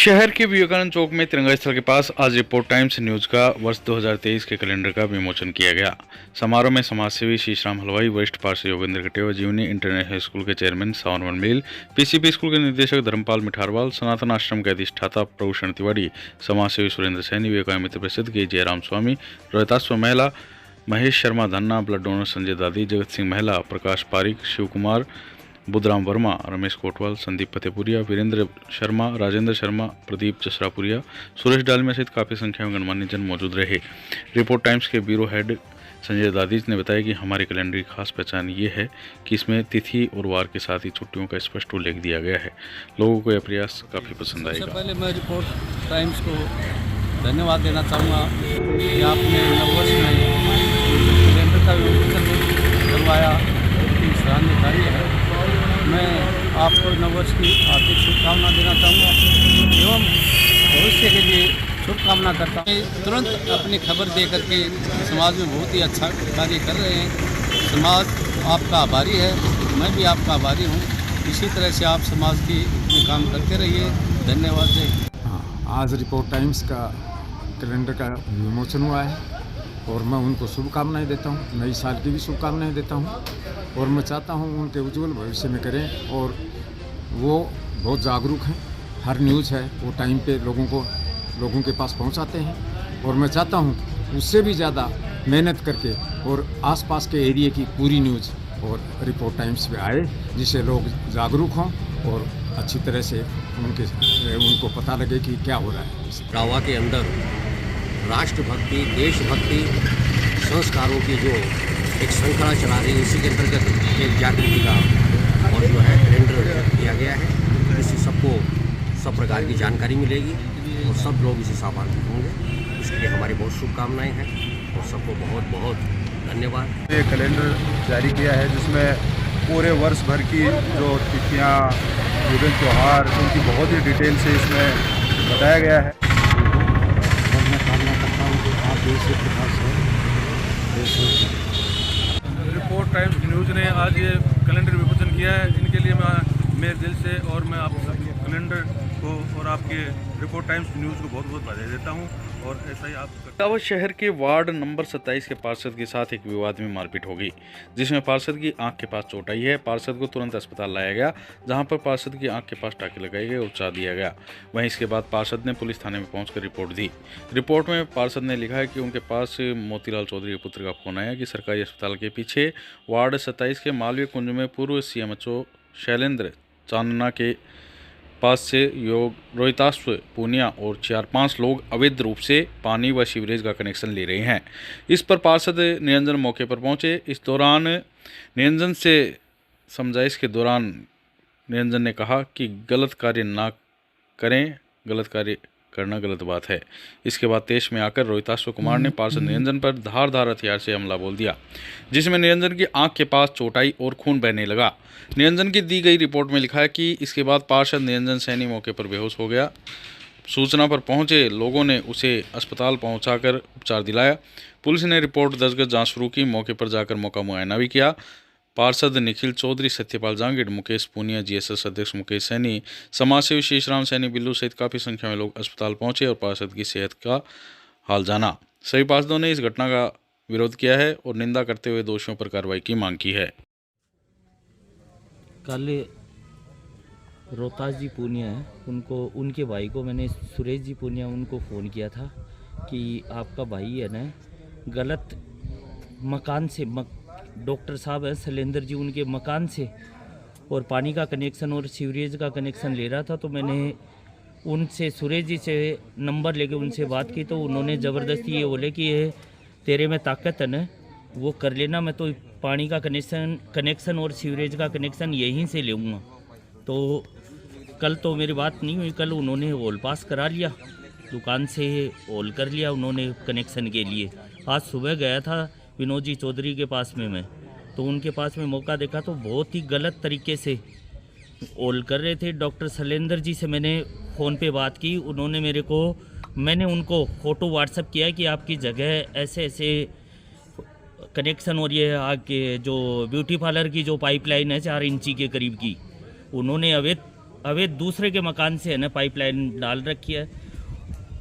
शहर के विवेकानंद चौक में तिरंगा स्थल के पास आज रिपोर्ट टाइम्स न्यूज का वर्ष 2023 के कैलेंडर का विमोचन किया गया। समारोह में समाजसेवी शीशराम हलवाई, वरिष्ठ पार्षद योगेंद्र कटेवा, जीवनी इंटरनेशनल स्कूल के चेयरमैन सावन वनमेल, पीसीपी स्कूल के निदेशक धर्मपाल मिठारवाल, सनातन आश्रम के अधिष्ठाता प्रभूषण तिवारी, समाजसेवी सुरेंद्र सैनी, विवेकानंद मित्र परिषद के जयराम स्वामी, रोहिताश्व महिला महेश शर्मा धन्ना, ब्लड डोनर संजय दादी, जगत सिंह महिला, प्रकाश पारिक, शिव कुमार, बुधराम वर्मा, रमेश कोटवाल, संदीप फतेपुरिया, वीरेंद्र शर्मा, राजेंद्र शर्मा, प्रदीप जसरापुरिया, सुरेश डालमिया सहित काफ़ी संख्या में गणमान्य जन मौजूद रहे। रिपोर्ट टाइम्स के ब्यूरो हेड संजय दादी ने बताया कि हमारे कैलेंडर की खास पहचान ये है कि इसमें तिथि और वार के साथ ही छुट्टियों का स्पष्ट उल्लेख दिया गया है। लोगों को यह प्रयास काफ़ी पसंद आएगा। सबसे पहले मैं रिपोर्ट टाइम्स को धन्यवाद देना चाहूँगा कि आपने नववर्ष में कैलेंडर का विमोचन करवाया, इसकी सराहनीय कार्य है। मैं आपको नववर्ष की हार्दिक शुभकामना देना चाहूँगा एवं भविष्य के लिए शुभकामना करता हूँ। तुरंत अपनी खबर दे करके समाज में बहुत ही अच्छा कार्य कर रहे हैं। समाज आपका आभारी है, मैं भी आपका आभारी हूँ। इसी तरह से आप समाज की में काम करते रहिए। धन्यवाद। जय। आज रिपोर्ट टाइम्स का कैलेंडर का विमोचन हुआ है और मैं उनको शुभकामनाएं देता हूँ, नई साल की भी शुभकामनाएं देता हूँ और मैं चाहता हूँ उनके उज्जवल भविष्य में करें। और वो बहुत जागरूक हैं, हर न्यूज़ है वो टाइम पे लोगों के पास पहुँचाते हैं और मैं चाहता हूँ उससे भी ज़्यादा मेहनत करके और आसपास के एरिया की पूरी न्यूज़ और रिपोर्ट टाइम्स पे आए, जिससे लोग जागरूक हों और अच्छी तरह से उनको पता लगे कि क्या हो रहा है। रावा के अंदर राष्ट्रभक्ति, देशभक्ति, संस्कारों की जो एक श्रृंखला चला रही है, इसी के अंतर्गत एक जागृति का और जो है कैलेंडर दिया गया है। इससे सबको सब प्रकार की जानकारी मिलेगी और सब लोग इसे लाभान्वित होंगे। इसके लिए हमारी बहुत शुभकामनाएं हैं और सबको बहुत बहुत धन्यवाद। ये कैलेंडर जारी किया है जिसमें पूरे वर्ष भर की जो तिथियाँ, विभिन्न त्यौहार, उनकी बहुत ही डिटेल से इसमें बताया गया है। रिपोर्ट टाइम्स न्यूज़ ने आज ये कैलेंडर विमोचन किया है। इनके लिए मैं मेरे दिल से और मैं आप सब कैलेंडर को और आपके रिपोर्ट टाइम्स न्यूज़ को बहुत बहुत बधाई देता हूं और ऐसा ही आप। इटावा शहर के वार्ड नंबर 27 के पार्षद के साथ एक विवाद में मारपीट हो गई, जिसमें पार्षद की आंख के पास चोट आई है। पार्षद को तुरंत अस्पताल लाया गया, जहां पर पार्षद की आंख के पास टाँके लगाए गए और उपचार दिया गया। वहीं इसके बाद पार्षद ने पुलिस थाने में पहुंचकर रिपोर्ट दी। रिपोर्ट में पार्षद ने लिखा है कि उनके पास मोतीलाल चौधरी के पुत्र का फोन आया कि सरकारी अस्पताल के पीछे वार्ड 27 के मालवीय कुंज में पूर्व सीएमएचओ शैलेंद्र चांदना के पास से रोहिताश्व पूनिया और 4-5 लोग अवैध रूप से पानी व सीवरेज का कनेक्शन ले रहे हैं। इस पर पार्षद निरंजन मौके पर पहुंचे। इस दौरान निरंजन से समझाइश के दौरान निरंजन ने कहा कि गलत कार्य ना करें, गलत कार्य करना गलत बात है। इसके बाद तेज में आकर रोहिताश्व कुमार ने पार्षद निरंजन पर धारदार हथियार से हमला बोल दिया, जिसमें निरंजन की आंख के पास चोट आई और खून बहने लगा। निरंजन की दी गई रिपोर्ट में लिखा है कि इसके बाद पार्षद निरंजन सैनी मौके पर बेहोश हो गया। सूचना पर पहुंचे लोगों ने उसे अस्पताल पहुंचाकर उपचार दिलाया। पुलिस ने रिपोर्ट दर्ज कर जाँच शुरू की। मौके पर जाकर मौका मुआयना भी किया। पार्षद निखिल चौधरी, सत्यपाल जांगिड़, मुकेश पूनिया, जीएसएस अध्यक्ष मुकेश सैनी, समाजसेवी शीशराम सैनी बिल्लू सहित काफ़ी संख्या में लोग अस्पताल पहुंचे और पार्षद की सेहत का हाल जाना। सभी पार्षदों ने इस घटना का विरोध किया है और निंदा करते हुए दोषियों पर कार्रवाई की मांग की है। कल रोहतास जी पूनिया है, उनके भाई को मैंने सुरेश जी पूनिया उनको फ़ोन किया था कि आपका भाई है ना गलत मकान से डॉक्टर साहब है शैलेंद्र जी, उनके मकान से और पानी का कनेक्शन और सीवरेज का कनेक्शन ले रहा था। तो मैंने उनसे सुरेश जी से नंबर लेके उनसे बात की, तो उन्होंने ज़बरदस्ती ये बोले कि ये तेरे में ताकत है ना, वो कर लेना, मैं तो पानी का कनेक्शन और सीवरेज का कनेक्शन यहीं से लूँगा। तो कल तो मेरी बात नहीं हुई, कल उन्होंने हॉल पास करा लिया, दुकान से हॉल कर लिया उन्होंने कनेक्शन के लिए। आज सुबह गया था विनोद जी चौधरी के पास में मैं, तो उनके पास में मौका देखा तो बहुत ही गलत तरीके से ओल कर रहे थे। डॉक्टर शैलेंद्र जी से मैंने फ़ोन पे बात की, मैंने उनको फ़ोटो व्हाट्सएप किया कि आपकी जगह ऐसे ऐसे कनेक्शन और ये आगे जो ब्यूटी पार्लर की जो पाइपलाइन है 4 इंची के करीब की, उन्होंने अवैध अवैध दूसरे के मकान से है ना पाइपलाइन डाल रखी है।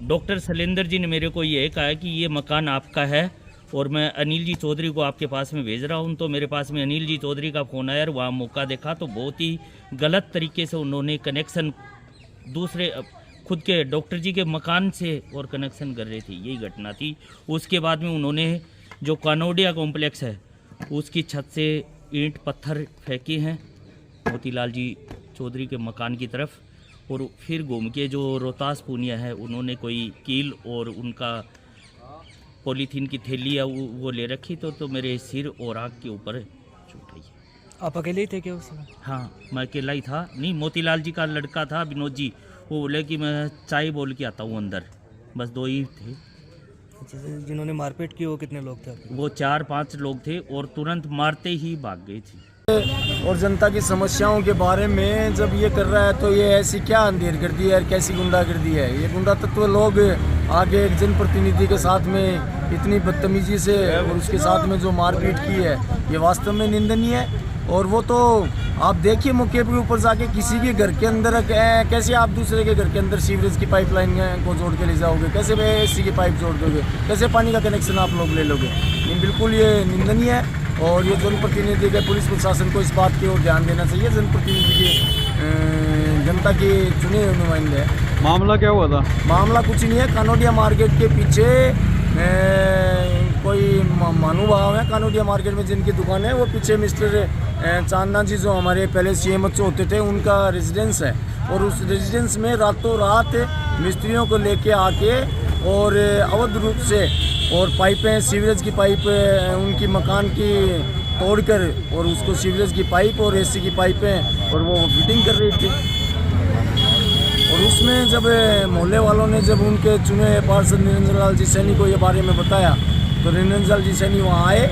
डॉक्टर शैलेंद्र जी ने मेरे को ये कहा कि ये मकान आपका है और मैं अनिल जी चौधरी को आपके पास में भेज रहा हूँ। तो मेरे पास में अनिल जी चौधरी का फ़ोन आया और वहाँ मौका देखा तो बहुत ही गलत तरीके से उन्होंने कनेक्शन दूसरे खुद के डॉक्टर जी के मकान से और कनेक्शन कर रहे थे, यही घटना थी। उसके बाद में उन्होंने जो कानोडिया कॉम्प्लेक्स है उसकी छत से ईंट पत्थर फेंके हैं मोतीलाल जी चौधरी के मकान की तरफ, और फिर घूम के जो रोहतास पूनिया है उन्होंने कोई कील और उनका पॉलीथीन की थैली है वो ले रखी तो मेरे सिर और आँख के ऊपर चोट आई। आप अकेले ही थे क्या उस समय? हाँ, मैं अकेला ही था। नहीं, मोतीलाल जी का लड़का था विनोद जी, वो बोले कि मैं चाय बोल के आता हूँ अंदर, बस 2 ही थे। जिन्होंने मारपीट की वो कितने लोग थे आपके? वो 4-5 लोग थे और तुरंत मारते ही भाग गए थे। और जनता की समस्याओं के बारे में जब ये कर रहा है तो ये ऐसी क्या अंधेरगर्दी है, कैसी गुंडागर्दी है। ये गुंडा तत्व लोग आगे एक जनप्रतिनिधि के साथ में इतनी बदतमीजी से और उसके साथ में जो मारपीट की है ये वास्तव में निंदनीय है। और वो तो आप देखिए मौके के ऊपर जाके किसी के घर के अंदर कैसे आप दूसरे के घर के अंदर सीवरेज की पाइपलाइन को जोड़ के ले जाओगे, कैसे एसी की पाइप जोड़ दोगे, कैसे पानी का कनेक्शन आप लोग ले लोगे। ये बिल्कुल ये निंदनीय है और ये जनप्रतिनिधि के पुलिस प्रशासन को इस बात की ओर ध्यान देना चाहिए। जनप्रतिनिधि की जनता की चुने हुए नुमाइंदे हैं। मामला क्या हुआ था? मामला कुछ नहीं है, कानोडिया मार्केट के पीछे कोई महानुभाव है कानोडिया मार्केट में जिनकी दुकान है, वो पीछे मिस्टर चांदना जी जो हमारे पहले CMHO होते थे उनका रेजिडेंस है। और उस रेजिडेंस में रातों रात मिस्त्रियों को लेके आके और अवैध रूप से और पाइपें सीवरेज की पाइप उनकी मकान की तोड़कर और उसको सीवरेज की पाइप और AC की पाइपें और वो फिटिंग कर रही थी। और उसमें जब मोहल्ले वालों ने जब उनके चुने पार्षद निरंजन लाल जी सैनी को ये बारे में बताया तो निरंजन लाल जी सैनी वहाँ आए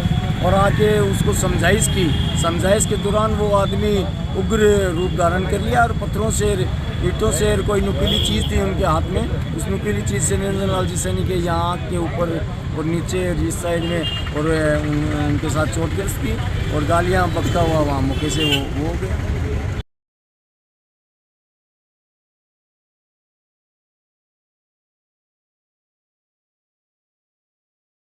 और आके उसको समझाइश की। समझाइश के दौरान वो आदमी उग्र रूप धारण कर लिया और पत्थरों से ईंटों से कोई नुकीली चीज़ थी उनके हाथ में, उस नुकीली चीज़ से निरंजन लाल जी सैनी के यहाँ आँख के ऊपर और नीचे इस साइड में और उनके साथ चोटग्रस्त की और गालियाँ बकता हुआ वहाँ मौके से वो हो गया।